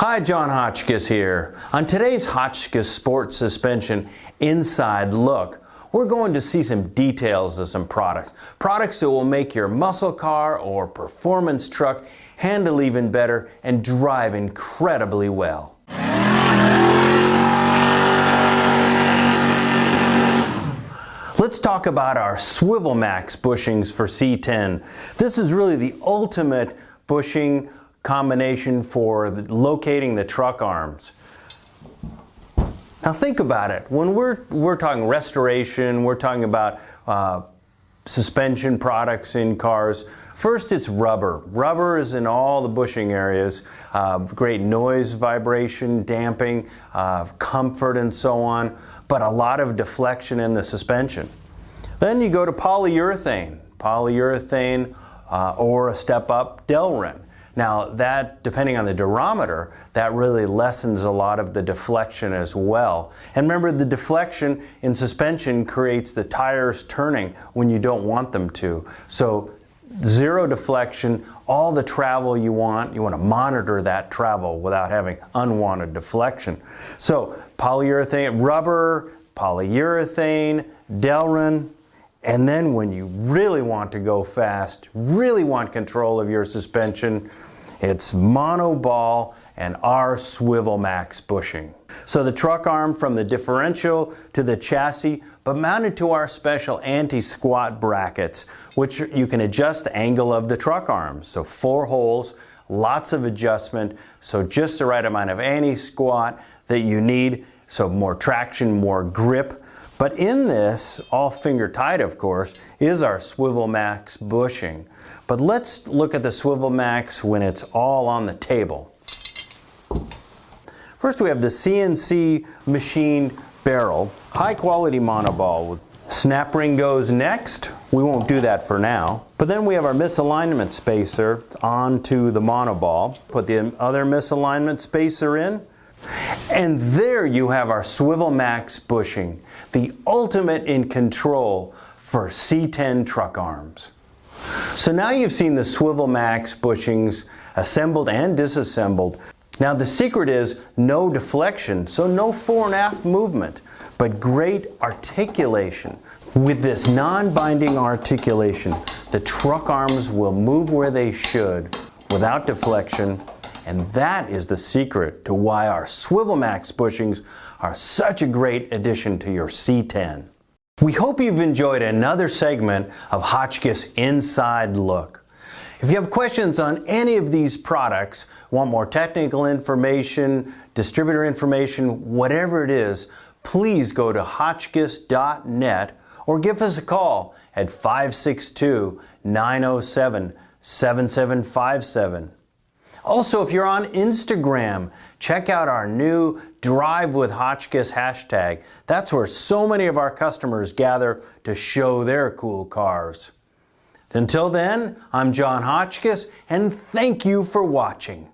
Hi, John Hotchkis here. On today's Hotchkis Sports Suspension Inside Look, we're going to see some details of some products. Products that will make your muscle car or performance truck handle even better and drive incredibly well. Let's talk about our Swivel Max Bushings for C10. This is really the ultimate bushing combination for locating the truck arms. Now think about it. When we're talking restoration, we're talking about suspension products in cars. First, it's rubber. Rubber is in all the bushing areas. Great noise, vibration, damping, comfort, and so on, but a lot of deflection in the suspension. Then you go to polyurethane. Polyurethane or a step up, Delrin. Now that, depending on the durometer, that really lessens a lot of the deflection as well. And remember, the deflection in suspension creates the tires turning when you don't want them to. So zero deflection, all the travel you want to monitor that travel without having unwanted deflection. So polyurethane, rubber, polyurethane, Delrin. And then when you really want to go fast, really want control of your suspension, it's monoball and our Swivel Max bushing. So the truck arm from the differential to the chassis, but mounted to our special anti-squat brackets, which you can adjust the angle of the truck arms. So 4 holes, lots of adjustment, so just the right amount of anti-squat that you need, so more traction, more grip. But in this, all finger tight of course, is our Swivel Max bushing. But let's look at the Swivel Max when it's all on the table. First we have the CNC machined barrel, high quality monoball. Snap ring goes next. We won't do that for now. But then we have our misalignment spacer onto the monoball. Put the other misalignment spacer in. And there you have our Swivel Max bushing, the ultimate in control for C10 truck arms. So now you've seen the Swivel Max bushings assembled and disassembled. Now the secret is no deflection, so no fore and aft movement, but great articulation. With this non-binding articulation, the truck arms will move where they should without deflection. And that is the secret to why our Swivel Max bushings are such a great addition to your C10. We hope you've enjoyed another segment of Hotchkis Inside Look. If you have questions on any of these products, want more technical information, distributor information, whatever it is, please go to hotchkis.net or give us a call at 562-907-7757. Also, if you're on Instagram, check out our new Drive with Hotchkis hashtag. That's where so many of our customers gather to show their cool cars. Until then, I'm John Hotchkis, and thank you for watching.